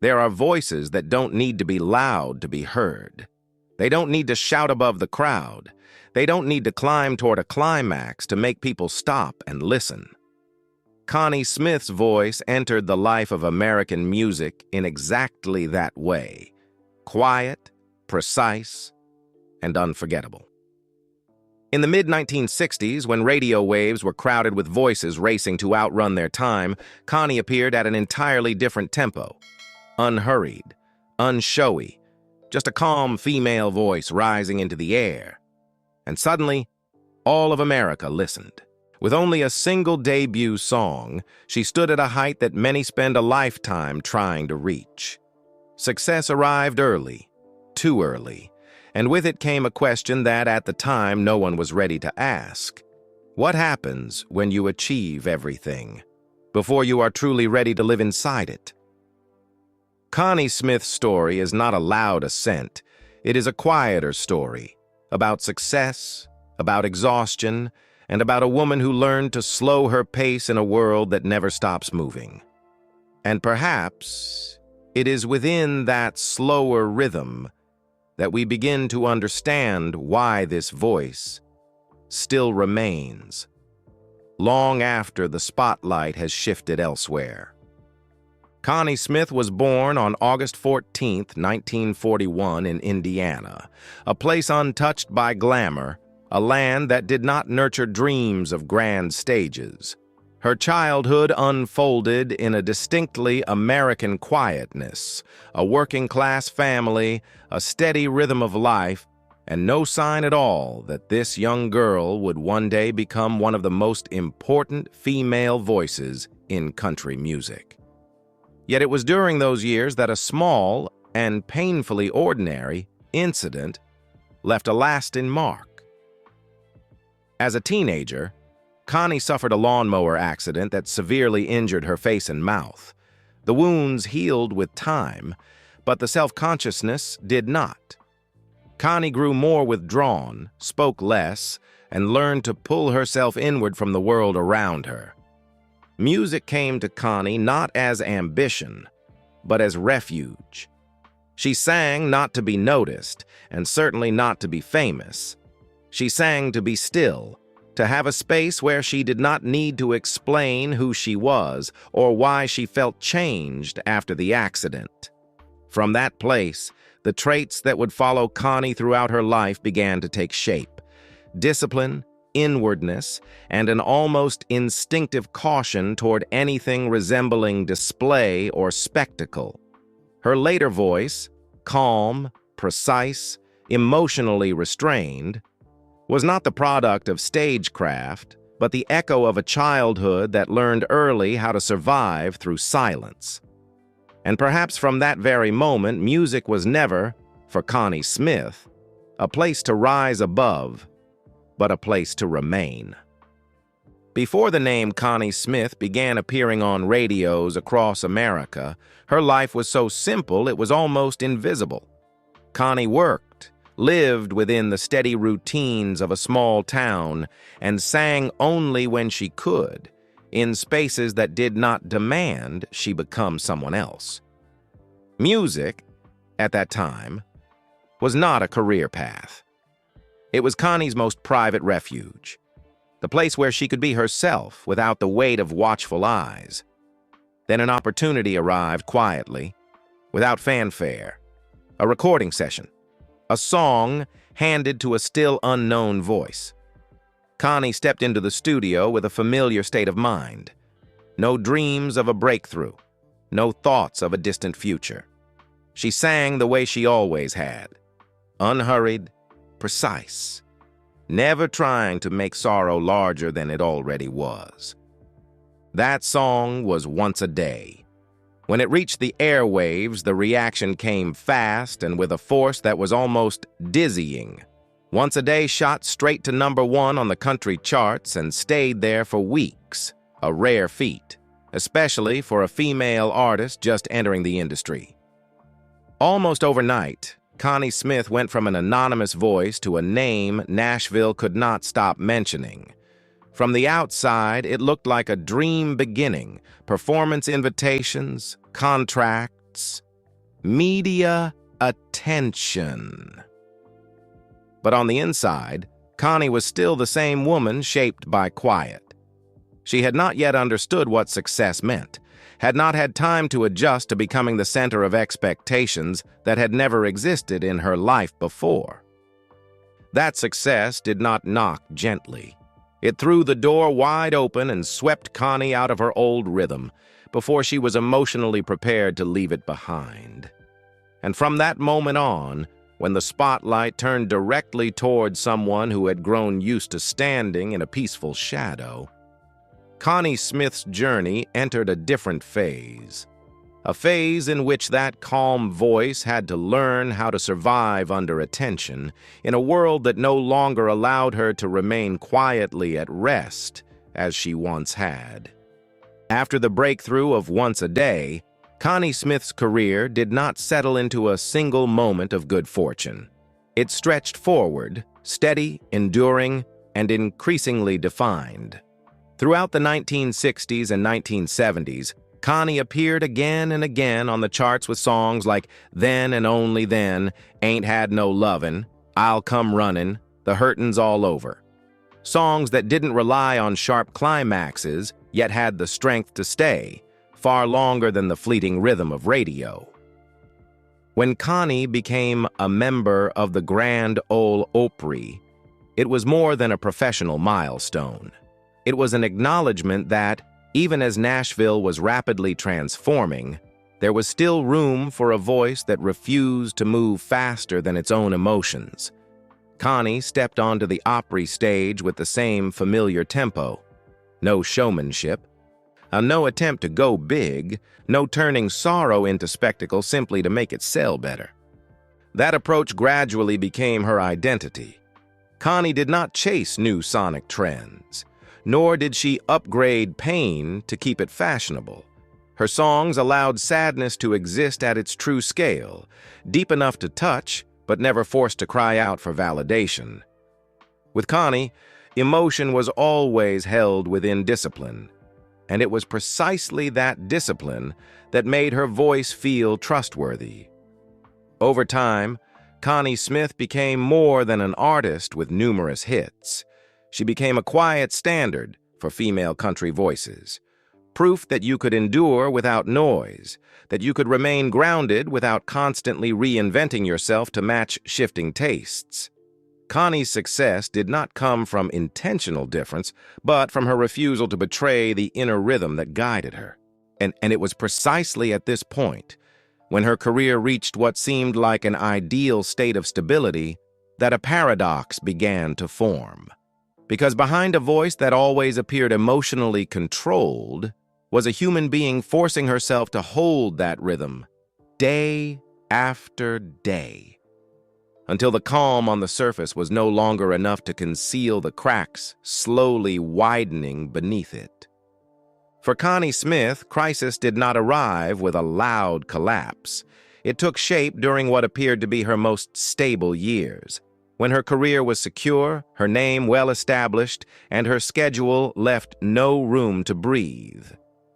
There are voices that don't need to be loud to be heard. They don't need to shout above the crowd. They don't need to climb toward a climax to make people stop and listen. Connie Smith's voice entered the life of American music in exactly that way: quiet, precise, and unforgettable. In the mid-1960s, when radio waves were crowded with voices racing to outrun their time, Connie appeared at an entirely different tempo. Unhurried, unshowy, just a calm female voice rising into the air. And suddenly, all of America listened. With only a single debut song, she stood at a height that many spend a lifetime trying to reach. Success arrived early, too early, and with it came a question that at the time no one was ready to ask. What happens when you achieve everything, before you are truly ready to live inside it? Connie Smith's story is not a loud ascent. It is a quieter story, about success, about exhaustion, and about a woman who learned to slow her pace in a world that never stops moving. And perhaps it is within that slower rhythm that we begin to understand why this voice still remains, long after the spotlight has shifted elsewhere. Connie Smith was born on August 14, 1941 in Indiana, a place untouched by glamour, a land that did not nurture dreams of grand stages. Her childhood unfolded in a distinctly American quietness, a working-class family, a steady rhythm of life, and no sign at all that this young girl would one day become one of the most important female voices in country music. Yet it was during those years that a small and painfully ordinary incident left a lasting mark. As a teenager, Connie suffered a lawnmower accident that severely injured her face and mouth. The wounds healed with time, but the self-consciousness did not. Connie grew more withdrawn, spoke less, and learned to pull herself inward from the world around her. Music came to Connie not as ambition, but as refuge. She sang not to be noticed, and certainly not to be famous. She sang to be still, to have a space where she did not need to explain who she was or why she felt changed after the accident. From that place, the traits that would follow Connie throughout her life began to take shape: discipline, inwardness, and an almost instinctive caution toward anything resembling display or spectacle. Her later voice, calm, precise, emotionally restrained, was not the product of stagecraft, but the echo of a childhood that learned early how to survive through silence. And perhaps from that very moment, music was never, for Connie Smith, a place to rise above, but a place to remain. Before the name Connie Smith began appearing on radios across America, her life was so simple it was almost invisible. Connie worked, lived within the steady routines of a small town, and sang only when she could, in spaces that did not demand she become someone else. Music, at that time, was not a career path. It was Connie's most private refuge, the place where she could be herself without the weight of watchful eyes. Then an opportunity arrived quietly, without fanfare, a recording session, a song handed to a still unknown voice. Connie stepped into the studio with a familiar state of mind. No dreams of a breakthrough, no thoughts of a distant future. She sang the way she always had, unhurried, precise, never trying to make sorrow larger than it already was. That song was Once a Day. When it reached the airwaves, the reaction came fast and with a force that was almost dizzying. Once a Day shot straight to #1 on the country charts and stayed there for weeks, a rare feat, especially for a female artist just entering the industry. Almost overnight, Connie Smith went from an anonymous voice to a name Nashville could not stop mentioning. From the outside, it looked like a dream beginning: performance invitations, contracts, Media attention. But on the inside, Connie was still the same woman shaped by quiet. She had not yet understood what success meant, had not had time to adjust to becoming the center of expectations that had never existed in her life before. That success did not knock gently. It threw the door wide open and swept Connie out of her old rhythm before she was emotionally prepared to leave it behind. And from that moment on, when the spotlight turned directly toward someone who had grown used to standing in a peaceful shadow, Connie Smith's journey entered a different phase. A phase in which that calm voice had to learn how to survive under attention in a world that no longer allowed her to remain quietly at rest as she once had. After the breakthrough of Once a Day, Connie Smith's career did not settle into a single moment of good fortune. It stretched forward, steady, enduring, and increasingly defined. Throughout the 1960s and 1970s, Connie appeared again and again on the charts with songs like Then and Only Then, Ain't Had No Lovin', I'll Come Runnin', The Hurtin's All Over. Songs that didn't rely on sharp climaxes, yet had the strength to stay, far longer than the fleeting rhythm of radio. When Connie became a member of the Grand Ole Opry, it was more than a professional milestone. It was an acknowledgement that, even as Nashville was rapidly transforming, there was still room for a voice that refused to move faster than its own emotions. Connie stepped onto the Opry stage with the same familiar tempo. No showmanship, no attempt to go big, no turning sorrow into spectacle simply to make it sell better. That approach gradually became her identity. Connie did not chase new sonic trends, nor did she upgrade pain to keep it fashionable. Her songs allowed sadness to exist at its true scale, deep enough to touch, but never forced to cry out for validation. With Connie, emotion was always held within discipline, and it was precisely that discipline that made her voice feel trustworthy. Over time, Connie Smith became more than an artist with numerous hits. She became a quiet standard for female country voices, proof that you could endure without noise, that you could remain grounded without constantly reinventing yourself to match shifting tastes. Connie's success did not come from intentional difference, but from her refusal to betray the inner rhythm that guided her. And it was precisely at this point, when her career reached what seemed like an ideal state of stability, that a paradox began to form. Because behind a voice that always appeared emotionally controlled was a human being forcing herself to hold that rhythm, day after day, until the calm on the surface was no longer enough to conceal the cracks slowly widening beneath it. For Connie Smith, crisis did not arrive with a loud collapse. It took shape during what appeared to be her most stable years, when her career was secure, her name well established, and her schedule left no room to breathe.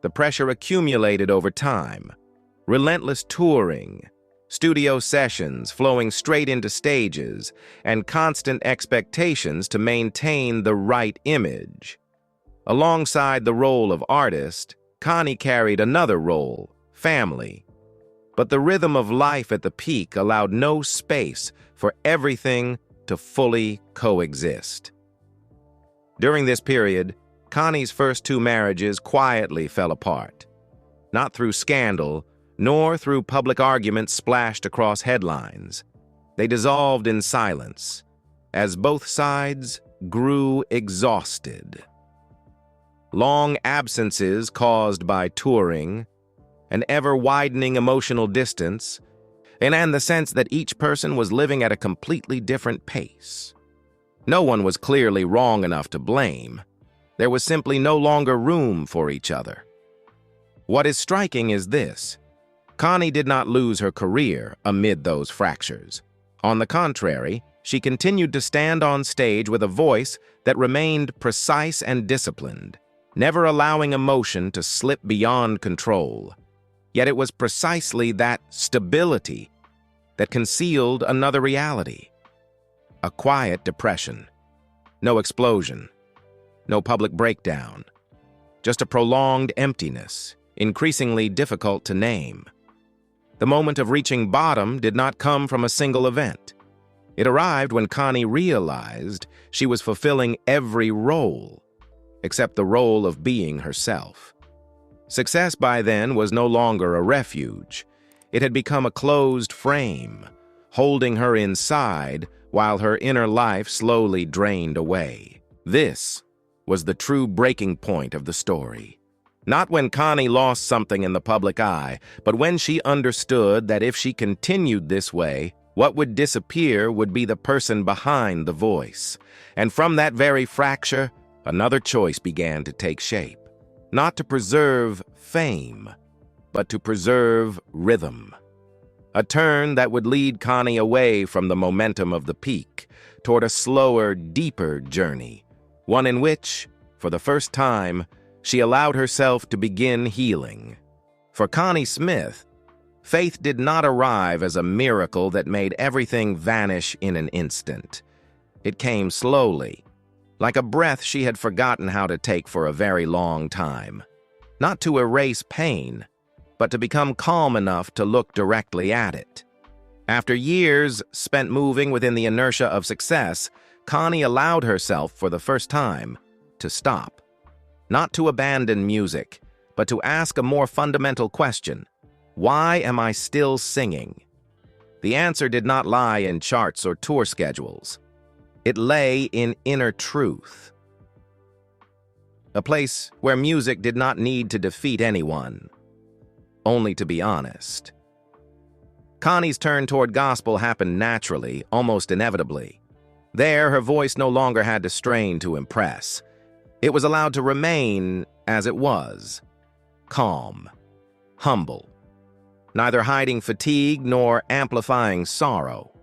The pressure accumulated over time. Relentless touring, studio sessions flowing straight into stages, and constant expectations to maintain the right image. Alongside the role of artist, Connie carried another role, family. But the rhythm of life at the peak allowed no space for everything to fully coexist. During this period, Connie's first two marriages quietly fell apart, not through scandal, nor through public arguments splashed across headlines. They dissolved in silence, as both sides grew exhausted. Long absences caused by touring, an ever-widening emotional distance, and the sense that each person was living at a completely different pace. No one was clearly wrong enough to blame. There was simply no longer room for each other. What is striking is this: Connie did not lose her career amid those fractures. On the contrary, she continued to stand on stage with a voice that remained precise and disciplined, never allowing emotion to slip beyond control. Yet it was precisely that stability that concealed another reality. A quiet depression. No explosion. No public breakdown. Just a prolonged emptiness, increasingly difficult to name. The moment of reaching bottom did not come from a single event. It arrived when Connie realized she was fulfilling every role, except the role of being herself. Success by then was no longer a refuge. It had become a closed frame, holding her inside while her inner life slowly drained away. This was the true breaking point of the story. Not when Connie lost something in the public eye, but when she understood that if she continued this way, what would disappear would be the person behind the voice. And from that very fracture, another choice began to take shape. Not to preserve fame, but to preserve rhythm. A turn that would lead Connie away from the momentum of the peak, toward a slower, deeper journey, one in which, for the first time, she allowed herself to begin healing. For Connie Smith, faith did not arrive as a miracle that made everything vanish in an instant. It came slowly, like a breath she had forgotten how to take for a very long time. Not to erase pain, but to become calm enough to look directly at it. After years spent moving within the inertia of success, Connie allowed herself, for the first time, to stop. Not to abandon music, but to ask a more fundamental question. Why am I still singing? The answer did not lie in charts or tour schedules. It lay in inner truth. A place where music did not need to defeat anyone, only to be honest. Connie's turn toward gospel happened naturally, almost inevitably. There, her voice no longer had to strain to impress. It was allowed to remain as it was, calm, humble, neither hiding fatigue nor amplifying sorrow.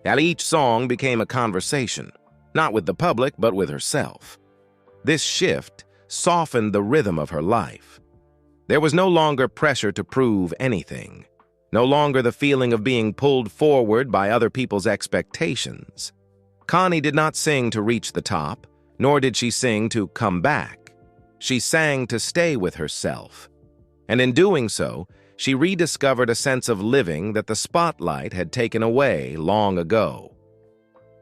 And each song became a conversation, not with the public, but with herself. This shift softened the rhythm of her life. There was no longer pressure to prove anything, no longer the feeling of being pulled forward by other people's expectations. Connie did not sing to reach the top, nor did she sing to come back. She sang to stay with herself. And in doing so, she rediscovered a sense of living that the spotlight had taken away long ago.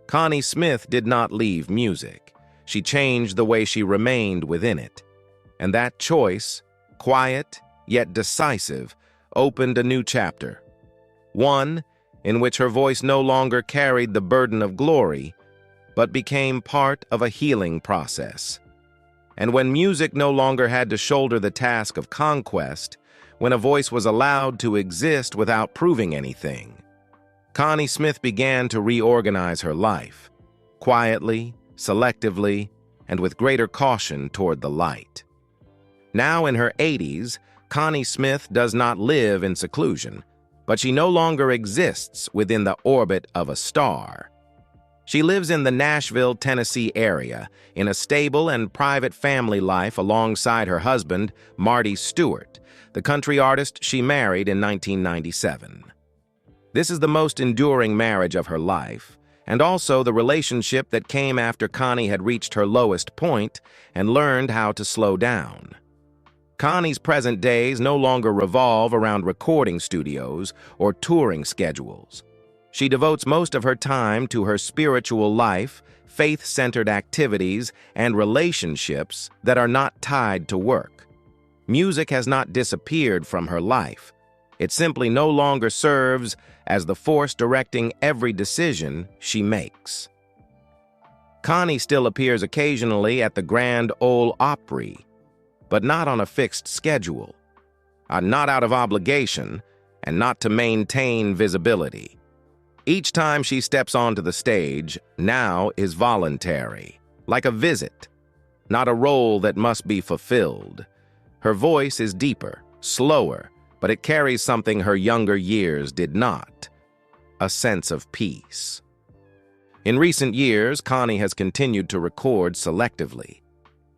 Connie Smith did not leave music. She changed the way she remained within it. And that choice, quiet yet decisive, opened a new chapter. One in which her voice no longer carried the burden of glory, but became part of a healing process. And when music no longer had to shoulder the task of conquest, when a voice was allowed to exist without proving anything, Connie Smith began to reorganize her life, quietly, selectively, and with greater caution toward the light. Now in her 80s, Connie Smith does not live in seclusion, but she no longer exists within the orbit of a star. She lives in the Nashville, Tennessee area, in a stable and private family life alongside her husband, Marty Stewart, the country artist she married in 1997. This is the most enduring marriage of her life, and also the relationship that came after Connie had reached her lowest point and learned how to slow down. Connie's present days no longer revolve around recording studios or touring schedules. She devotes most of her time to her spiritual life, faith-centered activities, and relationships that are not tied to work. Music has not disappeared from her life. It simply no longer serves as the force directing every decision she makes. Connie still appears occasionally at the Grand Ole Opry, but not on a fixed schedule, not out of obligation, and not to maintain visibility. Each time she steps onto the stage, now is voluntary, like a visit, not a role that must be fulfilled. Her voice is deeper, slower, but it carries something her younger years did not: a sense of peace. In recent years, Connie has continued to record selectively.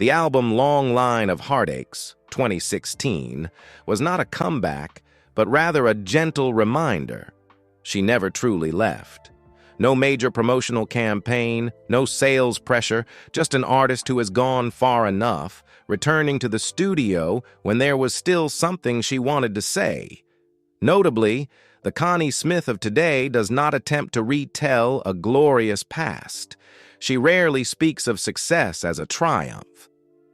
The album Long Line of Heartaches, 2016, was not a comeback, but rather a gentle reminder. She never truly left. No major promotional campaign, no sales pressure, just an artist who has gone far enough, returning to the studio when there was still something she wanted to say. Notably, the Connie Smith of today does not attempt to retell a glorious past. She rarely speaks of success as a triumph.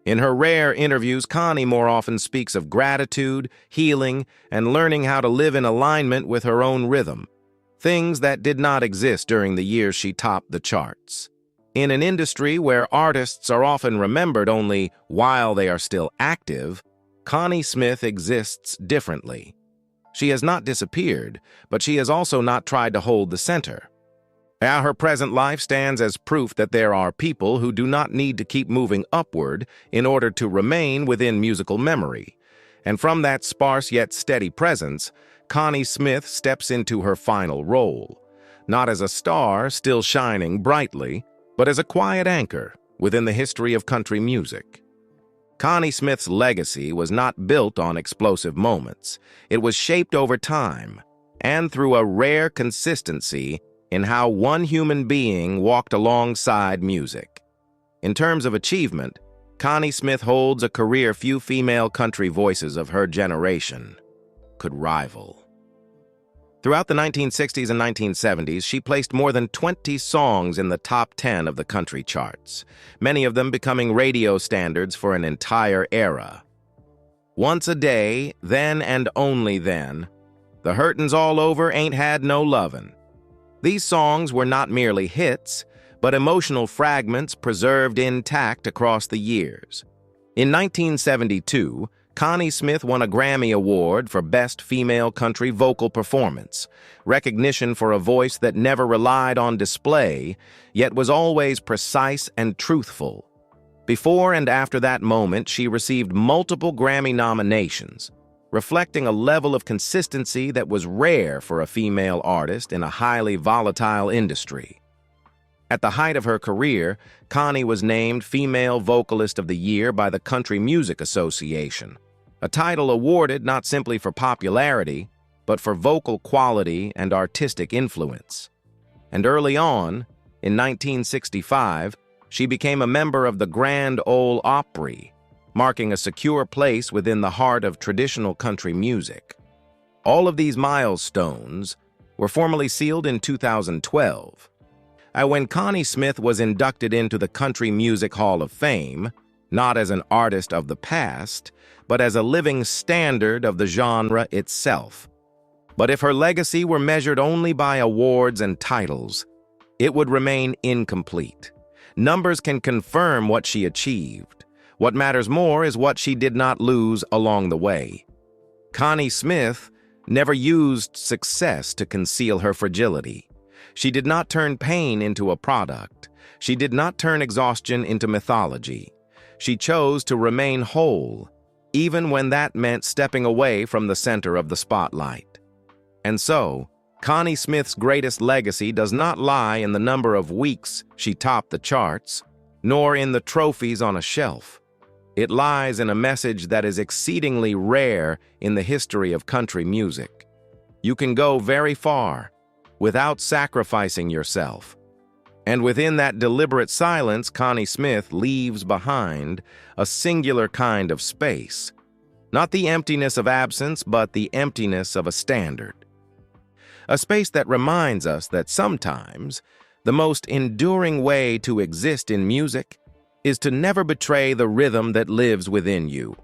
In her rare interviews, Connie more often speaks of gratitude, healing, and learning how to live in alignment with her own rhythm, things that did not exist during the years she topped the charts. In an industry where artists are often remembered only while they are still active, Connie Smith exists differently. She has not disappeared, but she has also not tried to hold the center. Her present life stands as proof that there are people who do not need to keep moving upward in order to remain within musical memory. And from that sparse yet steady presence, Connie Smith steps into her final role, not as a star still shining brightly, but as a quiet anchor within the history of country music. Connie Smith's legacy was not built on explosive moments. It was shaped over time and through a rare consistency in how one human being walked alongside music. In terms of achievement, Connie Smith holds a career few female country voices of her generation could rival. Throughout the 1960s and 1970s, she placed more than 20 songs in the top 10 of the country charts, many of them becoming radio standards for an entire era. Once a Day, Then and Only Then, The Hurtin's All Over, Ain't Had No Lovin'. These songs were not merely hits, but emotional fragments preserved intact across the years. In 1972, Connie Smith won a Grammy Award for Best Female Country Vocal Performance, recognition for a voice that never relied on display, yet was always precise and truthful. Before and after that moment, she received multiple Grammy nominations, reflecting a level of consistency that was rare for a female artist in a highly volatile industry. At the height of her career, Connie was named Female Vocalist of the Year by the Country Music Association, a title awarded not simply for popularity, but for vocal quality and artistic influence. And early on, in 1965, she became a member of the Grand Ole Opry, marking a secure place within the heart of traditional country music. All of these milestones were formally sealed in 2012. When Connie Smith was inducted into the Country Music Hall of Fame, not as an artist of the past, but as a living standard of the genre itself. But if her legacy were measured only by awards and titles, it would remain incomplete. Numbers can confirm what she achieved. What matters more is what she did not lose along the way. Connie Smith never used success to conceal her fragility. She did not turn pain into a product. She did not turn exhaustion into mythology. She chose to remain whole, even when that meant stepping away from the center of the spotlight. And so, Connie Smith's greatest legacy does not lie in the number of weeks she topped the charts, nor in the trophies on a shelf. It lies in a message that is exceedingly rare in the history of country music. You can go very far without sacrificing yourself. And within that deliberate silence, Connie Smith leaves behind a singular kind of space. Not the emptiness of absence, but the emptiness of a standard. A space that reminds us that sometimes the most enduring way to exist in music is to never betray the rhythm that lives within you.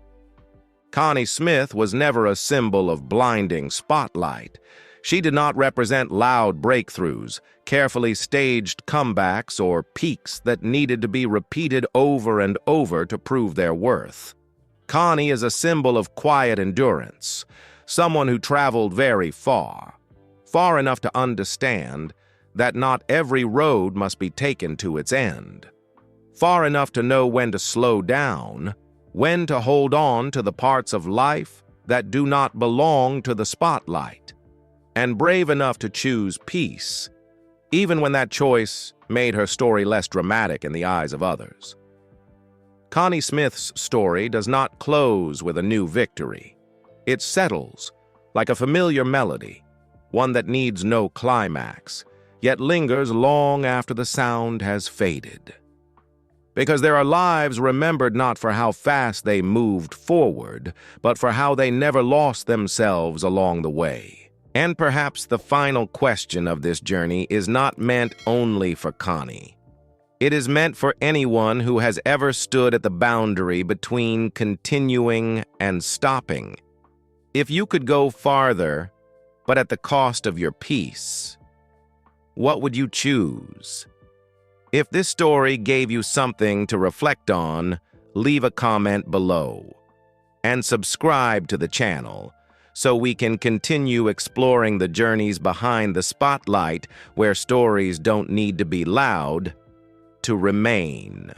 Connie Smith was never a symbol of blinding spotlight. She did not represent loud breakthroughs, carefully staged comebacks, or peaks that needed to be repeated over and over to prove their worth. Connie is a symbol of quiet endurance, someone who traveled very far enough to understand that not every road must be taken to its end, far enough to know when to slow down, when to hold on to the parts of life that do not belong to the spotlight, and brave enough to choose peace, even when that choice made her story less dramatic in the eyes of others. Connie Smith's story does not close with a new victory. It settles, like a familiar melody, one that needs no climax, yet lingers long after the sound has faded. Because there are lives remembered not for how fast they moved forward, but for how they never lost themselves along the way. And perhaps the final question of this journey is not meant only for Connie. It is meant for anyone who has ever stood at the boundary between continuing and stopping. If you could go farther, but at the cost of your peace, what would you choose? If this story gave you something to reflect on, leave a comment below. And subscribe to the channel so we can continue exploring the journeys behind the spotlight where stories don't need to be loud to remain.